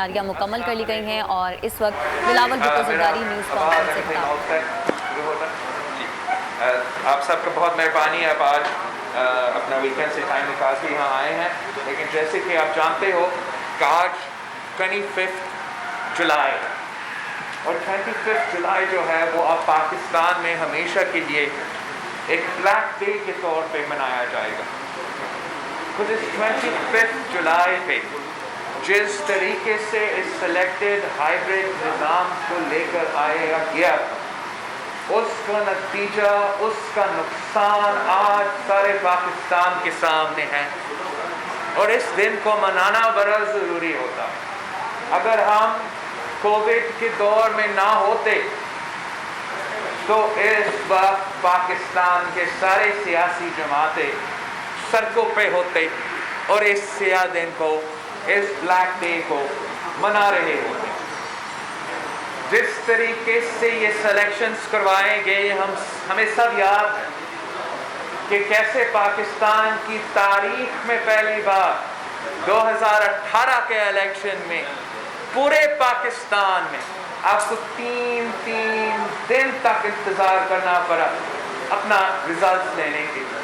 تیاریاں مکمل کر لی گئی ہیں اور اس وقت بلاول بھٹو زرداری نیوز کانفرنس سے خطاب۔ آپ سب کا بہت مہربانی ہے، آپ آج اپنا ویکینڈ سے ٹائم نکال کے یہاں آئے ہیں، لیکن جیسے کہ آپ جانتے ہو کہ آج 25 جولائی اور 25 جولائی جو ہے وہ اب پاکستان میں ہمیشہ کے لیے ایک بلیک ڈے کے طور پہ منایا جائے گا۔ خود اس 25 جولائی پہ جس طریقے سے اس سلیکٹڈ ہائیبرڈ نظام کو لے کر آیا گیا اس کا نتیجہ، اس کا نقصان آج سارے پاکستان کے سامنے ہے، اور اس دن کو منانا بڑا ضروری ہوتا۔ اگر ہم کووڈ کے دور میں نہ ہوتے تو اس وقت پاکستان کے سارے سیاسی جماعتیں سڑکوں پہ ہوتے اور اس سیاہ دن کو، اس بلیک ڈے کو منا رہے ہوتے۔ جس طریقے سے یہ سلیکشنز کروائے گئے، ہمیں سب یاد ہے کہ کیسے پاکستان کی تاریخ میں پہلی بار 2018 کے الیکشن میں پورے پاکستان میں آپ کو تین دن تک انتظار کرنا پڑا اپنا ریزلٹس لینے کے لیے۔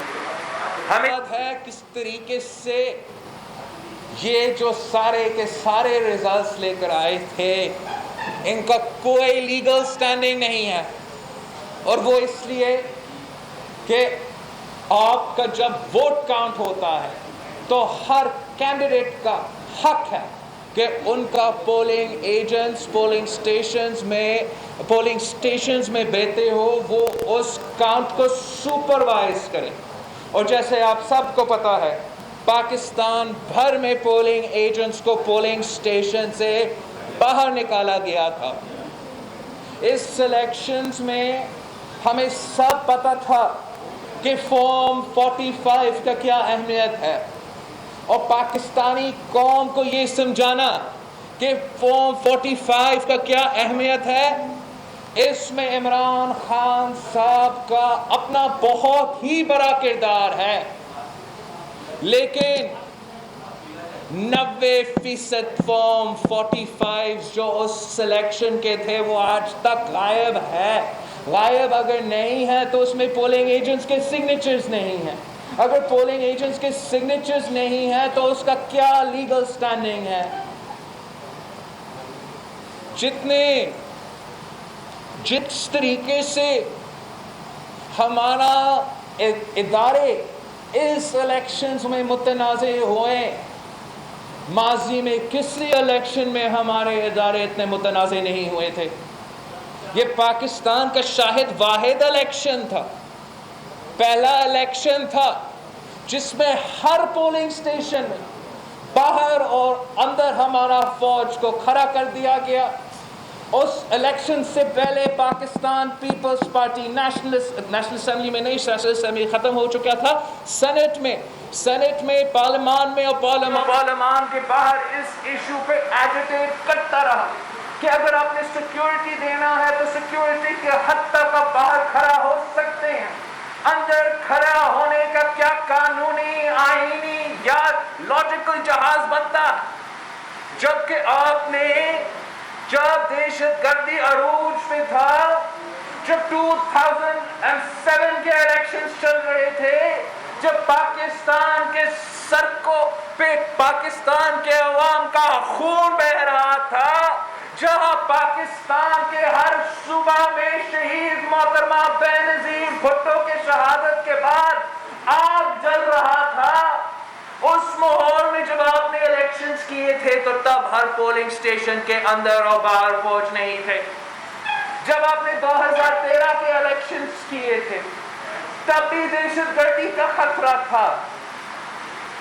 ہمیں یاد ہے کس طریقے سے یہ جو سارے کے سارے ریزلٹس لے کر آئے تھے، ان کا کوئی لیگل سٹینڈنگ نہیں ہے، اور وہ اس لیے کہ آپ کا جب ووٹ کاؤنٹ ہوتا ہے تو ہر کینڈیڈیٹ کا حق ہے کہ ان کا پولنگ ایجنٹس پولنگ سٹیشنز میں بیٹھے ہو، وہ اس کاؤنٹ کو سپروائز کریں۔ اور جیسے آپ سب کو پتا ہے، پاکستان بھر میں پولنگ ایجنٹس کو پولنگ سٹیشن سے باہر نکالا گیا تھا۔ اس سلیکشنز میں ہمیں سب پتا تھا کہ فارم 45 کا کیا اہمیت ہے، اور پاکستانی قوم کو یہ سمجھانا کہ فارم 45 کا کیا اہمیت ہے، اس میں عمران خان صاحب کا اپنا بہت ہی بڑا کردار ہے، لیکن 90% فارم 45 جو اس سلیکشن کے تھے وہ آج تک غائب ہے۔ غائب اگر نہیں ہے تو اس میں پولنگ ایجنٹس کے سگنیچرز نہیں ہیں۔ اگر پولنگ ایجنٹس کے سگنیچرز نہیں ہیں تو اس کا کیا لیگل سٹینڈنگ ہے؟ جس طریقے سے ہمارا ادارے اس الیکشنز میں متنازع ہوئے، ماضی میں کسی الیکشن میں ہمارے ادارے اتنے متنازع نہیں ہوئے تھے۔ یہ پاکستان کا شاہد واحد الیکشن تھا، پہلا الیکشن تھا جس میں ہر پولنگ سٹیشن میں باہر اور اندر ہمارا فوج کو کھڑا کر دیا گیا۔ اس الیکشن سے پہلے Pakistan Peoples Party national assembly میں نہیں، نیشنل اسمبلی ختم ہو چکا تھا، سینٹ میں پارلیمان میں اور پارلیمان کے باہر اس ایشو پہ ایجیٹیٹ کرتا رہا کہ اگر آپ نے سیکیورٹی دینا ہے تو سیکیورٹی کے حد تک آپ باہر کھڑا ہو سکتے ہیں، اندر کھڑا ہونے کا کیا قانونی، آئینی یا لاجیکل جہاز بنتا؟ جبکہ آپ نے جب دہشت گردی عروج پہ تھا، جب 2007 کے الیکشنز چل رہے تھے، جب پاکستان کے سڑکوں پہ پاکستان کے عوام کا خون بہہ رہا تھا، جہاں پاکستان کے ہر صوبہ میں شہید محترمہ بینظیر بھٹو کے شہادت کے بعد آگ جل رہا تھا، اس ماحول میں جب آپ نے الیکشنز کیے تھے تو تب ہر پولنگ سٹیشن کے اندر اور باہر فوج نہیں تھے۔ جب آپ نے 2013 کے الیکشنز کیے تھے تب بھی دہشت گردی کا خطرہ تھا،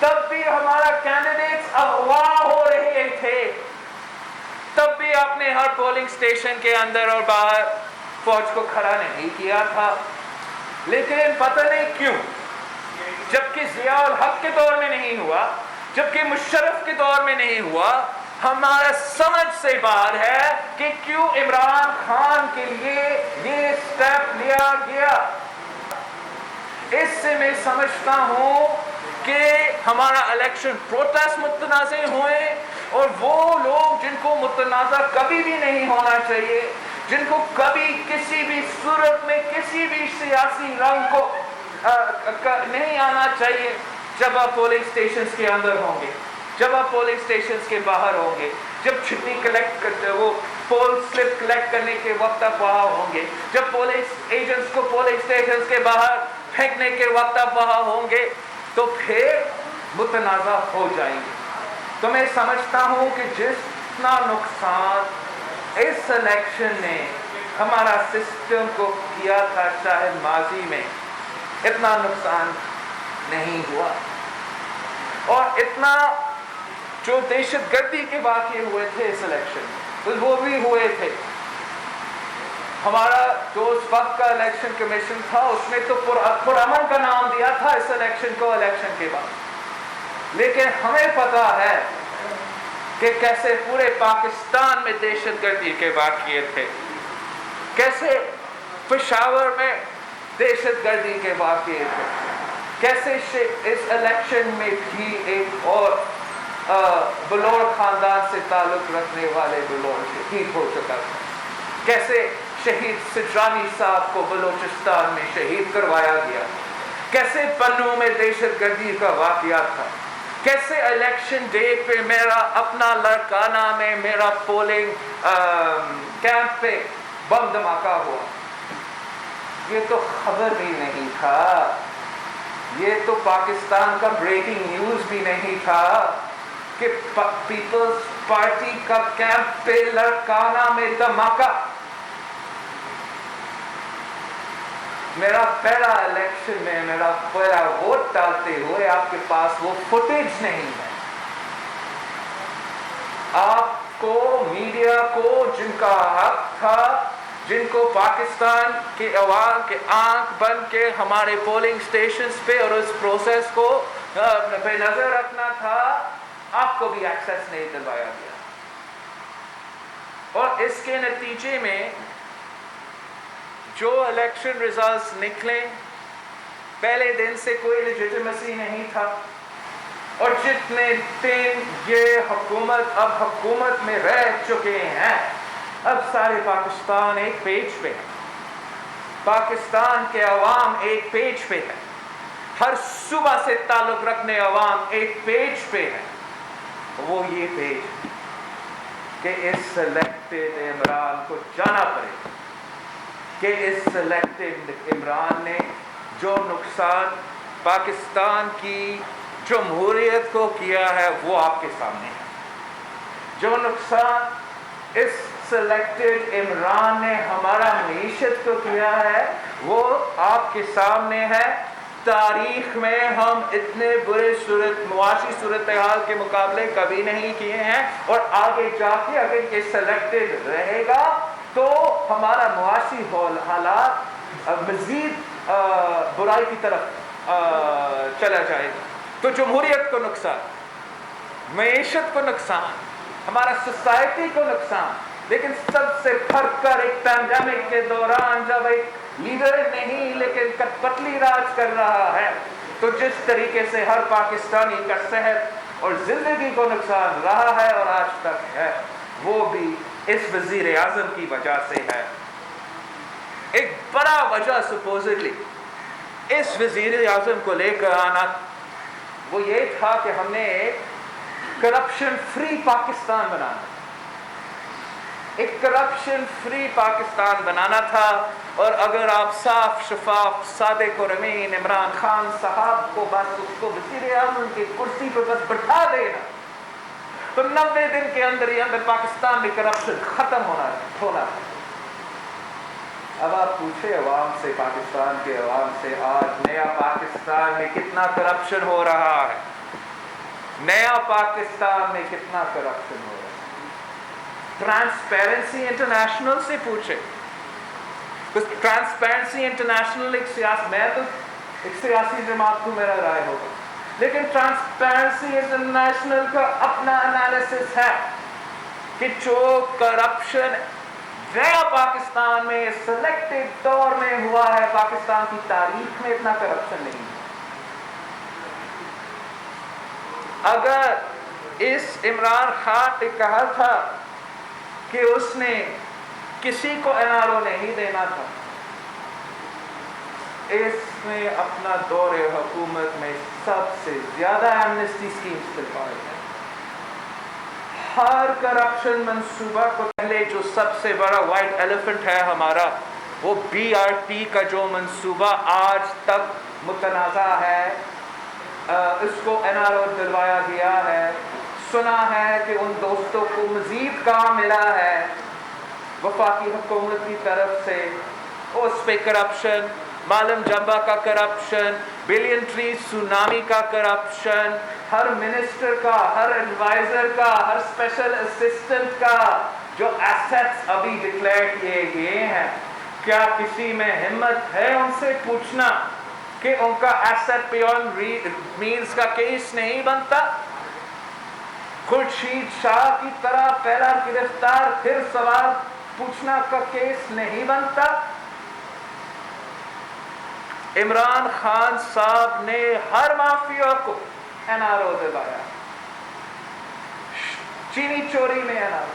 تب بھی ہمارا کینڈیڈیٹس اغوا ہو رہے تھے، تب بھی آپ نے ہر پولنگ سٹیشن کے اندر اور باہر فوج کو کھڑا نہیں کیا تھا۔ لیکن پتہ نہیں کیوں، جبکہ ضیاء الحق کے دور میں نہیں ہوا، جبکہ مشرف کے دور میں نہیں ہوا، ہمارا سمجھ سے باہر ہے کہ کیوں عمران خان کے لیے یہ سٹیپ لیا گیا۔ اس سے میں سمجھتا ہوں کہ ہمارا الیکشن پروٹیسٹ متنازع ہوئے، اور وہ لوگ جن کو متنازع کبھی بھی نہیں ہونا چاہیے، جن کو کبھی کسی بھی صورت میں کسی بھی سیاسی رنگ کو نہیں آنا چاہیے، جب آپ پولنگ سٹیشنز کے اندر ہوں گے، جب آپ پولنگ سٹیشنز کے باہر ہوں گے، جب چھٹی کلیکٹ کرتے وہ پول سلپ کلیکٹ کرنے کے وقت آپ وہاں ہوں گے، جب پولیس ایجنٹس کو پولنگ سٹیشنز کے باہر پھینکنے کے وقت آپ وہاں ہوں گے، تو پھر متنازع ہو جائیں گے۔ تو میں سمجھتا ہوں کہ جتنا نقصان اس الیکشن نے ہمارا سسٹم کو کیا تھا شاید ماضی میں اتنا نقصان نہیں ہوا، اور اتنا جو دہشت گردی کے واقعے ہوئے تھے اس الیکشن میں وہ بھی ہوئے تھے۔ ہمارا جو اس وقت کا الیکشن کمیشن تھا اس نے تو پرامن کا نام دیا تھا اس الیکشن کو الیکشن کے بعد، لیکن ہمیں پتا ہے کہ کیسے پورے پاکستان میں دہشت گردی کے واقعے تھے، کیسے پشاور میں دہشت گردی کے واقعے تھے، کیسے اس الیکشن میں بھی ایک اور بلوڑ خاندان سے تعلق رکھنے والے بلوڑ شہید ہو چکا تھا، کیسے شہید سجرانی صاحب کو بلوچستان میں شہید کروایا گیا، کیسے پنو میں دہشت گردی کا واقعہ تھا، کیسے الیکشن ڈے پہ میرا اپنا لڑکانہ میں میرا پولنگ کیمپ پہ بم دھماکہ ہوا۔ یہ تو خبر بھی نہیں تھا، یہ تو پاکستان کا بریکنگ نیوز بھی نہیں تھا کہ پیپلز پارٹی کا کیمپ پہ لڑکانہ میں دھماکہ۔ میرا پہلا الیکشن میں میرا پہلا ووٹ ڈالتے ہوئے آپ کے پاس وہ فوٹیج نہیں ہے، آپ کو میڈیا کو جن کا حق تھا، جن کو پاکستان کے عوام کے آنکھ بن کے ہمارے پولنگ سٹیشنز پہ اور اس پروسیس کو پہ نظر رکھنا تھا، آپ کو بھی ایکسیس نہیں دلوایا گیا، اور اس کے نتیجے میں جو الیکشن ریزلٹس نکلے پہلے دن سے کوئی لیجیٹیمیسی نہیں تھا، اور جتنے دن یہ حکومت اب حکومت میں رہ چکے ہیں اب سارے پاکستان ایک پیج پہ ہے، پاکستان کے عوام ایک پیج پہ ہے، ہر صوبہ سے تعلق رکھنے عوام ایک پیج پہ ہے، وہ یہ پیج کہ اس سلیکٹڈ عمران کو جانا پڑے، کہ اس سلیکٹڈ عمران نے جو نقصان پاکستان کی جمہوریت کو کیا ہے وہ آپ کے سامنے ہے، جو نقصان اس سلیکٹڈ عمران نے ہمارا معیشت کو کیا ہے وہ آپ کے سامنے ہے۔ تاریخ میں ہم اتنے برے معاشی صورتحال کے مقابلے کبھی نہیں کیے ہیں، اور آگے جا کے اگر یہ سلیکٹڈ رہے گا تو ہمارا معاشی حالات مزید برائی کی طرف چلا جائے گا، تو جمہوریت کو نقصان، معیشت کو نقصان، ہمارا سوسائٹی کو نقصان، لیکن سب سے بڑھ کر ایک پینڈیمک کے دوران جب ایک لیڈر نہیں لیکن کٹپٹلی راج کر رہا ہے، تو جس طریقے سے ہر پاکستانی کا صحت اور زندگی کو نقصان رہا ہے اور آج تک ہے، وہ بھی اس وزیر اعظم کی وجہ سے ہے۔ ایک بڑا وجہ سپوزٹلی اس وزیر اعظم کو لے کر آنا وہ یہ تھا کہ ہم نے ایک کرپشن فری پاکستان بنانا، ایک کرپشن فری پاکستان بنانا تھا، اور اگر آپ صاف شفاف صادق اور امین عمران خان صاحب کو بس اس کو وزیر اعظم کی کرسی پہ بس بٹھا دینا تو 90 دن کے اندر ہی اندر پاکستان میں کرپشن ختم ہونا۔ اب آپ پوچھے عوام سے، پاکستان کے عوام سے، آج نیا پاکستان میں کتنا کرپشن ہو رہا ہے، نیا پاکستان میں کتنا کرپشن ہو رہا ہے؟ ٹرانسپیرنسی انٹرنیشنل سے پوچھے، ٹرانسپیرنسی انٹرنیشنل میں تو ایک سیاسی جماعت کو میرا رائے ہوگا، لیکن ٹرانسپیرنسی انٹرنیشنل کا اپنا انالیسس ہے کہ جو کرپشن نیا پاکستان میں سلیکٹڈ دور میں ہوا ہے، پاکستان کی تاریخ میں اتنا کرپشن نہیں ہے۔ اگر اس عمران خان نے کہا تھا کہ اس نے کسی کو NRO نہیں دینا تھا، اس نے اپنا دور حکومت میں سب سے زیادہ ایمنسٹی اسکیمز چلوائی ہیں۔ ہر کرپشن منصوبہ کو پہلے جو سب سے بڑا وائٹ ایلیفنٹ ہے ہمارا، وہ BRT کا جو منصوبہ آج تک متنازع ہے، اس کو NRO دلوایا گیا ہے۔ سنا ہے کہ ان دوستوں کو مزید کام ملا ہے وفاقی حکومت کی طرف سے، اس پہ کرپشن، معلم جمبا کا کرپشن، بلین ٹری سونامی کا کرپشن، ہر منسٹر کا، ہر ایڈوائزر کا، ہر اسپیشل اسسٹنٹ کا جو ایسٹس ابھی ڈکلیئر کیے گئے ہیں، کیا کسی میں ہمت ہے ان سے پوچھنا کہ ان کا ایسٹ بیونڈ مینز کا کیس نہیں بنتا؟ خورشید شاہ کی طرح پہلا گرفتار پھر سوال پوچھنا کا کیس نہیں بنتا؟ عمران خان صاحب نے ہر مافیا کو NRO دلوایا، چینی چوری میں NRO،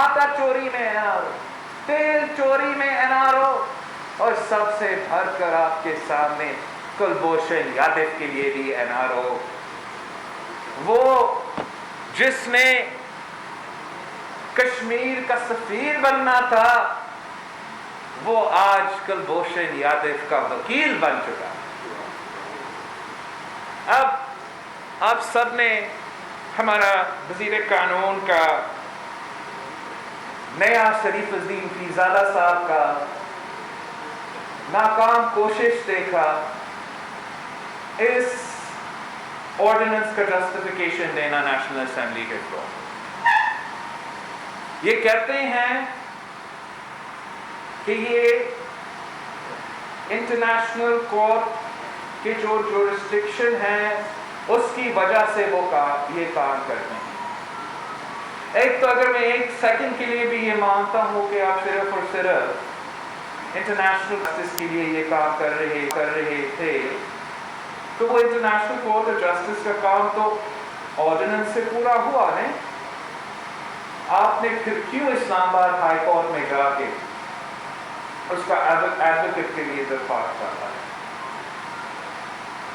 آٹا چوری میں NRO، تیل چوری میں NRO، اور سب سے بھر کر آپ کے سامنے کلبھوشن یادو کے لیے بھی NRO۔ وہ جس نے کشمیر کا سفیر بننا تھا، وہ آج کلبھوشن یادو کا وکیل بن چکا۔ اب آپ سب نے ہمارا وزیر قانون کا نیا شریف الدین پیرزادہ صاحب کا ناکام کوشش دیکھا اس آرڈیننس کا جسٹیفیکیشن دینا نیشنل اسمبلی کے کو۔ یہ کہتے ہیں کہ یہ انٹرنیشنل کورٹ کے جو جورسڈکشن ہے اس کی وجہ سے وہ یہ کام کرتے ہیں۔ ایک تو اگر میں ایک سیکنڈ کے لیے بھی یہ مانتا ہوں کہ آپ صرف اور صرف انٹرنیشنل جسٹس کے لیے یہ کام کر رہے تھے، تو وہ انٹرنیشنل کورٹ آف جسٹس کا کام تو آرڈیننس سے پورا ہوا نہیں۔ آپ نے پھر کیوں اسلام آباد ہائی کورٹ میں جا کے اس کا ایڈوکیٹ کے لیے درخواست کرتا ہے؟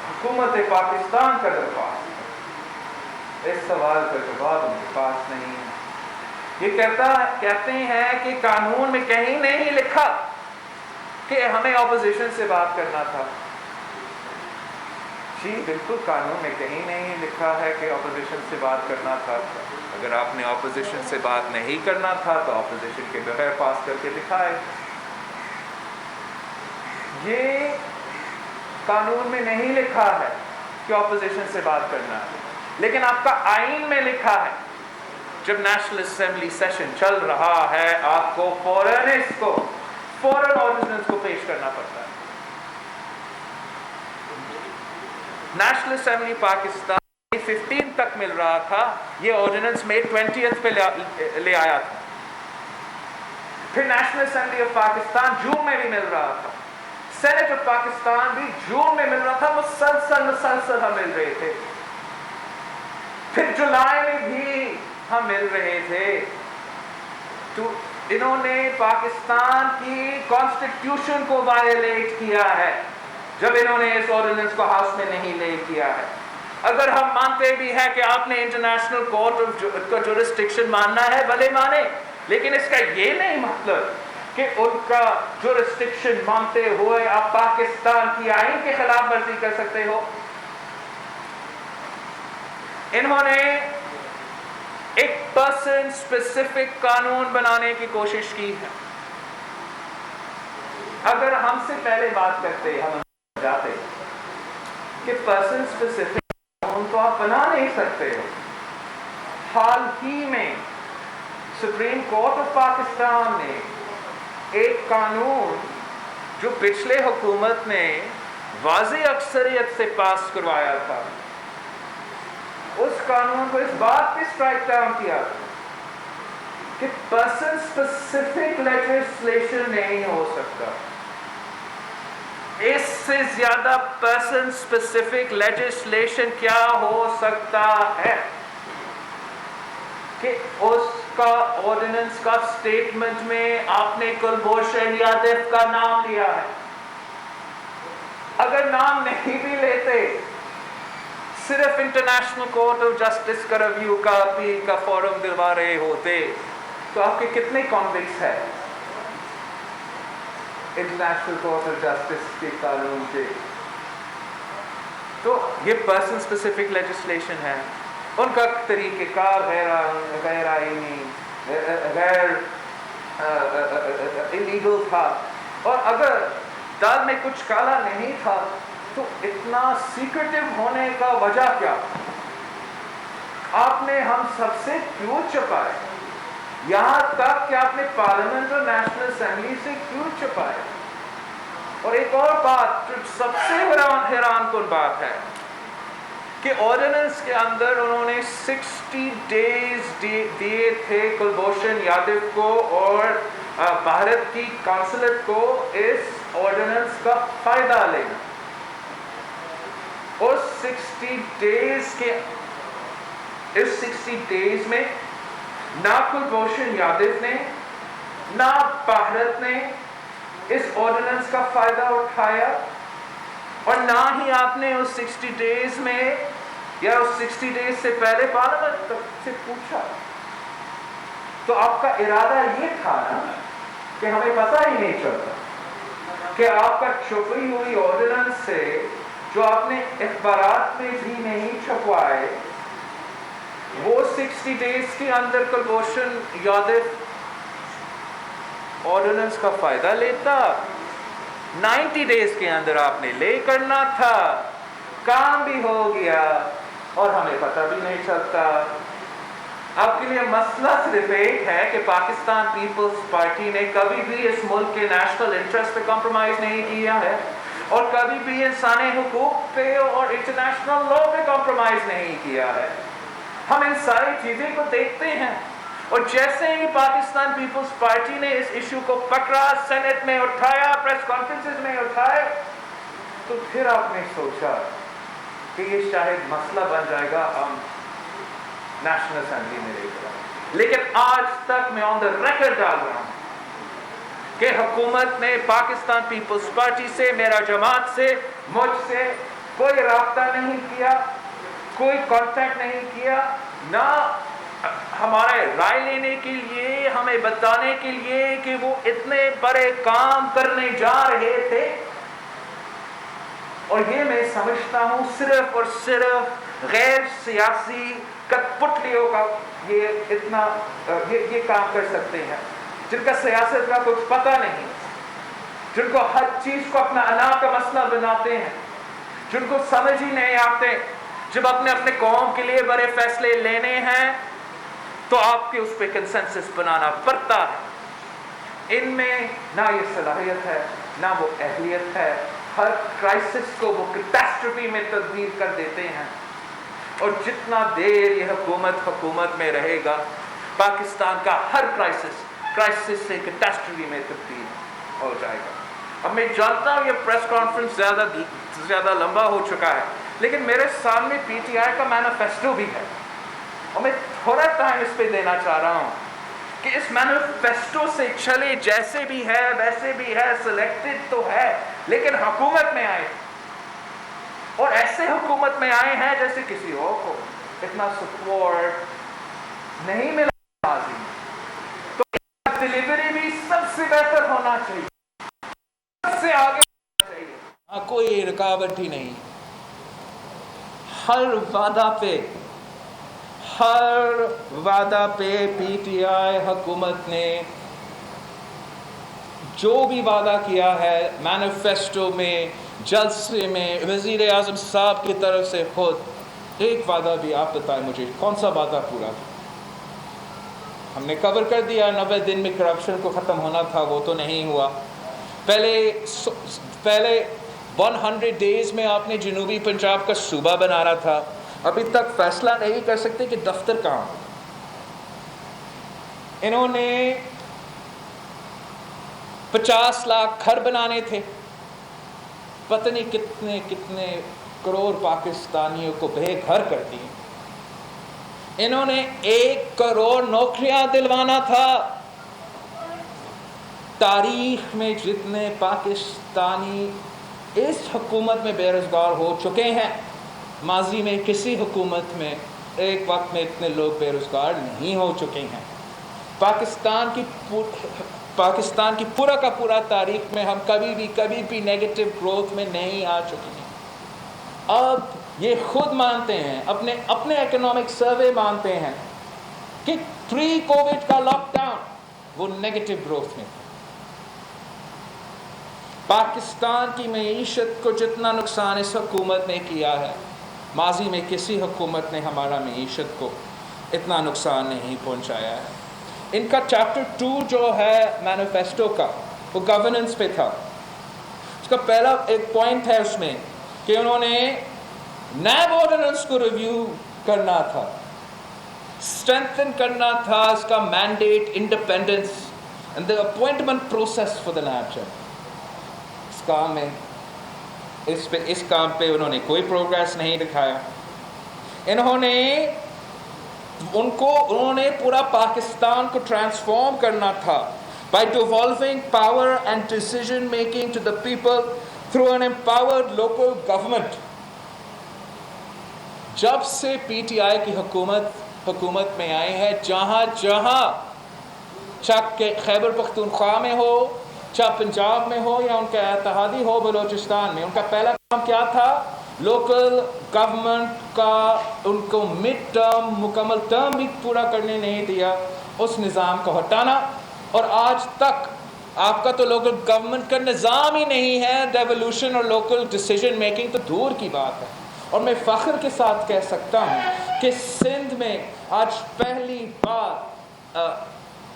حکومت پاکستان کا درخواست، اس سوال کا جواب ان کے پاس نہیں ہے۔ یہ کہتے ہیں کہ قانون میں کہیں نہیں لکھا کہ ہمیں اپوزیشن سے بات کرنا تھا۔ جی بالکل، قانون میں کہیں نہیں لکھا ہے کہ اپوزیشن سے بات کرنا تھا۔ اگر آپ نے اپوزیشن سے بات نہیں کرنا تھا تو اپوزیشن کے بغیر پاس کر کے دکھائے۔ یہ قانون میں نہیں لکھا ہے کہ اپوزیشن سے بات کرنا ہے، لیکن آپ کا آئین میں لکھا ہے جب نیشنل اسمبلی سیشن چل رہا ہے آپ کو فوراً آرڈیننس کو پیش کرنا پڑتا ہے۔ نیشنل اسمبلی پاکستان 15 تک مل رہا تھا، یہ آرڈیننس مئی 20 پہ لے آیا تھا۔ پھر نیشنل اسمبلی آف پاکستان جون میں بھی مل رہا تھا، سینٹ آف پاکستان بھی جون میں مل رہا تھا، مسلسل ہم مل رہے تھے۔ پھر جولائی میں بھی ہم مل رہے تھے۔ تو انہوں نے پاکستان کی کانسٹیٹیوشن کو وائلیٹ کیا ہے جب انہوں نے اس آرڈیننس کو ہاؤس میں نہیں لے کیا ہے۔ اگر ہم مانتے بھی ہیں کہ آپ نے انٹرنیشنل کورٹ کا جورسڈکشن ماننا ہے، بھلے مانے، لیکن اس کا یہ نہیں مطلب کہ ان کا جورسڈکشن مانتے ہوئے آپ پاکستان کی آئین کے خلاف ورزی کر سکتے ہو۔ انہوں نے ایک پرسن اسپیسیفک قانون بنانے کی کوشش کی ہے۔ اگر ہم سے پہلے بات کرتے ہم جاتے کہ پرسن اسپیسیفک قانون تو آپ بنا نہیں سکتے ہو۔ حال ہی میں سپریم کورٹ آف پاکستان نے ایک قانون جو پچھلے حکومت نے واضح اکثریت سے پاس کروایا تھا، اس قانون کو اس بات پہ اسٹرائک ڈاؤن کیا کہ پرسن اسپیسیفک لیجسلیشن نہیں ہو سکتا۔ اس سے زیادہ پرسن اسپیسیفک لیجسلیشن کیا ہو سکتا ہے؟ کہ اس کا آرڈیننس کا سٹیٹمنٹ میں آپ نے کلبھوشن یادو کا نام لیا ہے. اگر نام نہیں بھی لیتے, صرف انٹرنیشنل کورٹ آف جسٹس کا ریویو کا اپیل کا فارم دلوا رہے ہوتے تو آپ کے کتنے کانوکٹس ہیں انٹرنیشنل کورٹ آف جسٹس کے قانون کے؟ تو یہ پرسن اسپیسیفک لیجسلیشن ہے. ان کا طریقہ کار غیر آئینی, غیر انلیگل تھا, اور اگر دال میں کچھ کالا نہیں تھا تو اتنا سیکریٹو ہونے کا وجہ کیا؟ آپ نے ہم سب سے کیوں چھپائے؟ یہاں تک کہ آپ نے پارلیمنٹ اور نیشنل اسمبلی سے کیوں چھپائے؟ اور ایک اور بات جو سب سے حیران کن بات ہے کہ آرڈیننس کے اندر انہوں نے 60 days دیے تھے کلبھوشن یادو کو اور بھارت کی کانسلیٹ کو اس آرڈیننس کا فائدہ لینا. اس 60 days میں نہ کلبھوشن یادو نے نہ بھارت نے اس آرڈیننس کا فائدہ اٹھایا, اور نہ ہی آپ نے اس 60 days میں یا اس 60 days سے پہلے پارلیمنٹ سے پوچھا. تو آپ کا ارادہ یہ تھا نا کہ ہمیں پتہ ہی نہیں چلتا کہ آپ کا چھپی ہوئی آرڈیننس سے جو آپ نے اخبارات میں بھی نہیں چھپوائے, وہ 60 days کے اندر کلبھوشن یادو آرڈیننس کا فائدہ لیتا. 90 days کے اندر آپ نے لے کرنا تھا, کام بھی ہو گیا اور ہمیں پتہ بھی نہیں چلتا. آپ کے لیے مسئلہ صرف ایک ہے کہ پاکستان پیپلز پارٹی نے کبھی بھی اس ملک کے نیشنل انٹرسٹ پہ کمپرومائز نہیں کیا ہے, اور کبھی بھی انسانی حقوق پہ اور انٹرنیشنل لا پہ کمپرومائز نہیں کیا ہے. ہم ان ساری چیزیں کو دیکھتے ہیں, اور جیسے ہی پاکستان پیپلز پارٹی نے اس ایشو کو پکڑا, سینٹ میں اٹھایا, پریس کانفرنسز میں اٹھائے, تو پھر آپ نے سوچا کہ یہ شاید مسئلہ بن جائے گا, ہم نیشنل اسمبلی میں لے کر. لیکن آج تک میں آن دا ریکارڈ ڈال رہا ہوں کہ حکومت نے پاکستان پیپلز پارٹی سے, میرا جماعت سے, مجھ سے کوئی رابطہ نہیں کیا, کوئی کانٹیکٹ نہیں کیا, نہ ہمارے رائے لینے کے لیے, ہمیں بتانے کے لیے کہ وہ اتنے بڑے کام کرنے جا رہے تھے. اور یہ میں سمجھتا ہوں صرف اور صرف غیر سیاسی کٹ پتلیوں کا یہ کام کر سکتے ہیں, جن کا سیاست کا کچھ پتہ نہیں, جن کو ہر چیز کو اپنا انا کا مسئلہ بناتے ہیں, جن کو سمجھ ہی نہیں آتے جب اپنے قوم کے لیے بڑے فیصلے لینے ہیں تو آپ کے اس پہ کنسنسس بنانا پڑتا ہے. ان میں نہ یہ صلاحیت ہے نہ وہ اہلیت ہے. ہر کرائسس کو وہ کیٹاسٹروفی میں تبدیل کر دیتے ہیں, اور جتنا دیر یہ حکومت میں رہے گا, پاکستان کا ہر کرائسس سے کیٹاسٹروفی میں تبدیل ہو جائے گا. اب میں جانتا ہوں یہ پریس کانفرنس زیادہ لمبا ہو چکا ہے, لیکن میرے سامنے پی ٹی آئی کا مینیفیسٹو بھی ہے, اور میں تھوڑا ٹائم اس پہ دینا چاہ رہا ہوں کہ اس مینیفیسٹو سے چلے, جیسے بھی ہے ویسے بھی ہے, سلیکٹڈ تو ہے, لیکن حکومت میں آئے, اور ایسے حکومت میں آئے ہیں جیسے کسی اور کو اتنا سپورٹ نہیں ملا. تو ڈلیوری بھی سب سے بہتر ہونا چاہیے, سب سے آگے ہونا چاہیے, کوئی رکاوٹ ہی نہیں. ہر وعدہ پہ پی ٹی آئی حکومت نے جو بھی وعدہ کیا ہے مینیفیسٹو میں, جلسے میں, وزیر اعظم صاحب کی طرف سے خود, ایک وعدہ بھی آپ بتائیں مجھے کون سا وعدہ پورا تھا؟ ہم نے کور کر دیا 90 دن میں کرپشن کو ختم ہونا تھا, وہ تو نہیں ہوا. پہلے 100 days میں آپ نے جنوبی پنجاب کا صوبہ بنانا تھا, ابھی تک فیصلہ نہیں کر سکتے کہ دفتر کہاں. انہوں نے 50 لاکھ گھر بنانے تھے, پتہ نہیں کتنے کروڑ پاکستانیوں کو بے گھر کر دیے. انہوں نے 1 کروڑ نوکریاں دلوانا تھا. تاریخ میں جتنے پاکستانی اس حکومت میں بے روزگار ہو چکے ہیں، ماضی میں کسی حکومت میں ایک وقت میں اتنے لوگ بے روزگار نہیں ہو چکے ہیں. پاکستان کی پورا کا پورا تاریخ میں ہم کبھی بھی نیگیٹو گروتھ میں نہیں آ چکے ہیں. اب یہ خود مانتے ہیں، اپنے اکنامک سروے مانتے ہیں کہ پری کووڈ کا لاک ڈاؤن وہ نیگیٹو گروتھ میں. پاکستان کی معیشت کو جتنا نقصان اس حکومت نے کیا ہے، ماضی میں کسی حکومت نے ہمارا معیشت کو اتنا نقصان نہیں پہنچایا ہے. ان کا چیپٹر 2 جو ہے مینیفیسٹو کا، وہ گورننس پہ تھا. اس کا پہلا ایک پوائنٹ ہے اس میں کہ انہوں نے نیب آرڈیننس کو ریویو کرنا تھا، اسٹرینتھن کرنا تھا اس کا mandate, independence and the appointment process for the NAB. اس کام پہ انہوں نے کوئی پروگریس نہیں دکھایا. انہوں نے پورا پاکستان کو ٹرانسفارم کرنا تھا by devolving power and decision making to the people through an empowered local government. جب سے پی ٹی آئی کی حکومت میں آئی ہے، جہاں چاہے خیبر پختونخوا میں ہو، چاہے پنجاب میں ہو یا ان کا اتحادی ہو بلوچستان میں، ان کا پہلا کام کیا تھا؟ لوکل گورنمنٹ کا ان کو مڈ ٹرم مکمل ٹرم بھی پورا کرنے نہیں دیا، اس نظام کو ہٹانا. اور آج تک آپ کا تو لوکل گورنمنٹ کا نظام ہی نہیں ہے. ڈیولوشن اور لوکل ڈیسیجن میکنگ تو دور کی بات ہے. اور میں فخر کے ساتھ کہہ سکتا ہوں کہ سندھ میں آج پہلی بار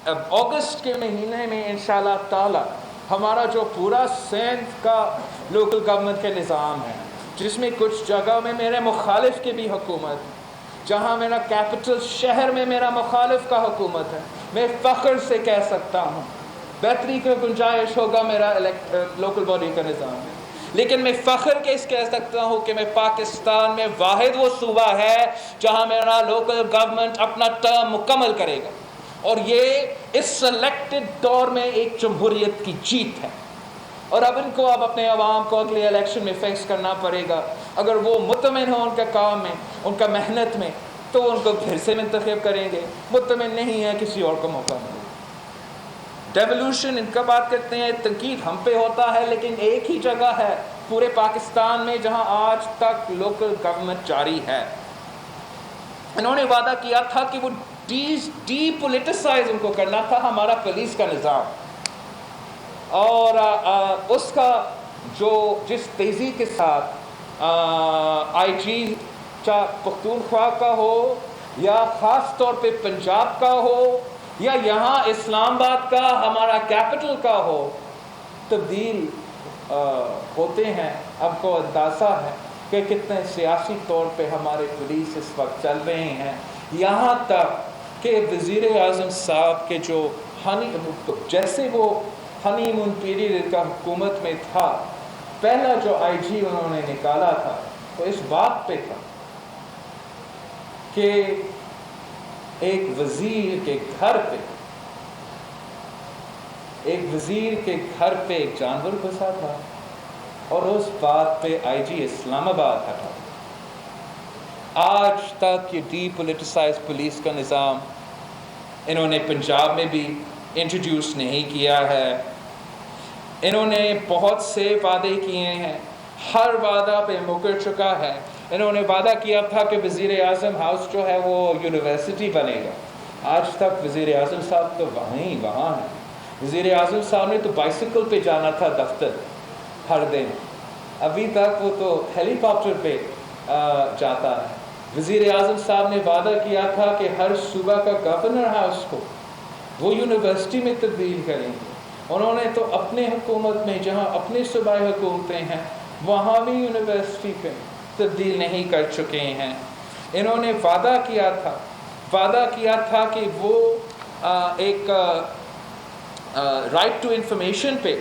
اگست کے مہینے میں انشاءاللہ تعالی ہمارا جو پورا سندھ کا لوکل گورنمنٹ کے نظام ہے، جس میں کچھ جگہ میں میرے مخالف کی بھی حکومت، جہاں میرا کیپٹل شہر میں میرا مخالف کا حکومت ہے، میں فخر سے کہہ سکتا ہوں بہتری کی گنجائش ہوگا میرا لوکل باڈی کا نظام ہے. لیکن میں فخر کے اس کہہ سکتا ہوں کہ میں پاکستان میں واحد وہ صوبہ ہے جہاں میرا لوکل گورنمنٹ اپنا ٹرم مکمل کرے گا. اور یہ اس سلیکٹڈ دور میں ایک جمہوریت کی جیت ہے. اور اب ان کو اپنے عوام کو اگلے الیکشن میں فیکس کرنا پڑے گا. اگر وہ مطمئن ہوں ان کے کام میں، ان کا محنت میں، تو ان کو پھر سے منتخب کریں گے. مطمئن نہیں ہے، کسی اور کو موقع ملے. ڈیولوشن ان کا بات کرتے ہیں، تنقید ہم پہ ہوتا ہے، لیکن ایک ہی جگہ ہے پورے پاکستان میں جہاں آج تک لوکل گورنمنٹ جاری ہے. انہوں نے وعدہ کیا تھا کہ وہ ڈی پولیٹیسائز ان کو کرنا تھا ہمارا پولیس کا نظام. اور اس کا جس تیزی کے ساتھ آئی جی چاہے پختونخوا کا ہو یا خاص طور پہ پنجاب کا ہو یا یہاں اسلام آباد کا ہمارا کیپٹل کا ہو، تبدیل ہوتے ہیں. اب کو اندازہ ہے کہ کتنے سیاسی طور پہ ہمارے پولیس اس وقت چل رہے ہیں. یہاں تک کہ وزیر اعظم صاحب کے جو جیسے وہ ہنی مون پیریڈ کا حکومت میں تھا، پہلا جو آئی جی انہوں نے نکالا تھا تو اس بات پہ تھا کہ ایک وزیر کے گھر پہ ایک جانور گھسا تھا اور اس بات پہ آئی جی اسلام آباد ہٹا. آج تک یہ ڈی پولیٹیسائز پولیس کا نظام انہوں نے پنجاب میں بھی انٹروڈیوس نہیں کیا ہے. انہوں نے بہت سے وعدے کیے ہیں، ہر وعدہ پہ مکر چکا ہے. انہوں نے وعدہ کیا تھا کہ وزیر اعظم ہاؤس جو ہے وہ یونیورسٹی بنے گا. آج تک وزیر اعظم صاحب تو وہاں ہیں. وزیر اعظم صاحب نے تو بائسیکل پہ جانا تھا دفتر ہر دن، ابھی تک وہ تو ہیلی کاپٹر پہ جاتا ہے. وزیر اعظم صاحب نے وعدہ کیا تھا کہ ہر صوبہ کا گورنر ہاؤس کو وہ یونیورسٹی میں تبدیل کریں گے. انہوں نے تو اپنے حکومت میں جہاں اپنی صوبائی حکومتیں ہیں وہاں بھی یونیورسٹی پہ تبدیل نہیں کر چکے ہیں. انہوں نے وعدہ کیا تھا کہ وہ ایک رائٹ ٹو انفارمیشن پہ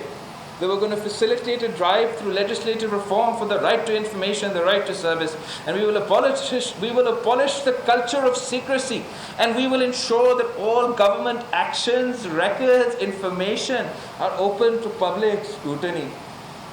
They were going to facilitate a drive through legislative reform for the right to information, the right to service. And we will abolish the culture of secrecy. And we will ensure that all government actions, records, information are open to public scrutiny.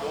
2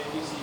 APC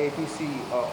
APC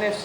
NFC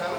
7